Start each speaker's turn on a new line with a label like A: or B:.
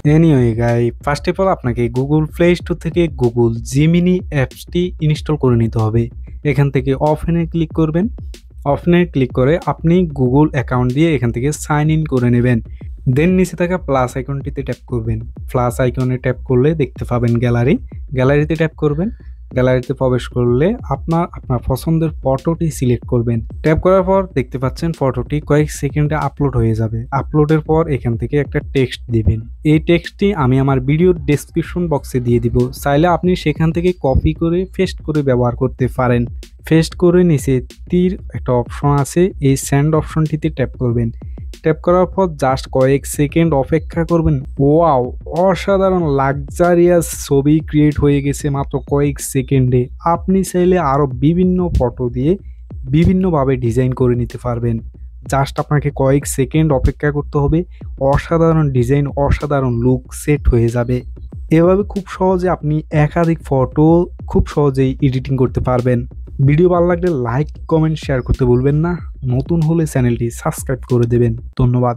A: Anyway first of all আপনাকে Google play store থেকে Google Gemini অ্যাপসটি ইনস্টল করে নিতে হবে। এখান থেকে ওপেনে ক্লিক করবেন। ওপেনে ক্লিক করে আপনি গুগল অ্যাকাউন্ট দিয়ে এখান থেকে সাইন ইন করে নেবেন। দেন নিচে থাকা প্লাস আইকনটিতে ট্যাপ করবেন। প্লাস আইকনে ট্যাপ করলে দেখতে পাবেন গ্যালারি। গ্যালারিতে ট্যাপ করবেন। গ্যালারিতে প্রবেশ করলে আপনার পছন্দের ফটোটি সিলেক্ট করবেন। ট্যাপ করার পর দেখতে পাচ্ছেন ফটোটি কয়েক সেকেন্ডে আপলোড হয়ে যাবে। আপলোডের পর এখান থেকে একটা টেক্সট দিবেন। এই টেক্সটটি আমি আমার ভিডিওর ডেসক্রিপশন বক্সে দিয়ে দিব। চাইলে আপনি সেখান থেকে কপি করে পেস্ট করে ব্যবহার করতে পারেন। পেস্ট করে নিচে তীর একটা অপশন আছে, এই সেন্ড অপশনটিতে ট্যাপ করবেন। ট্যাপ করার পর জাস্ট কয়েক সেকেন্ড অপেক্ষা করবেন। ওয়াও, অসাধারণ লাক্সারিয়াস ছবি ক্রিয়েট হয়ে গেছে মাত্র কয়েক সেকেন্ডে। আপনি চাইলে আরও বিভিন্ন ফটো দিয়ে বিভিন্নভাবে ডিজাইন করে নিতে পারবেন। জাস্ট আপনাকে কয়েক সেকেন্ড অপেক্ষা করতে হবে, অসাধারণ ডিজাইন, অসাধারণ লুক সেট হয়ে যাবে। এভাবে খুব সহজে আপনি একাধিক ফটো খুব সহজেই এডিটিং করতে পারবেন। ভিডিও ভালো লাগলে লাইক, কমেন্ট, শেয়ার করতে ভুলবেন না। নতুন হলে চ্যানেলটি সাবস্ক্রাইব করে দেবেন। ধন্যবাদ।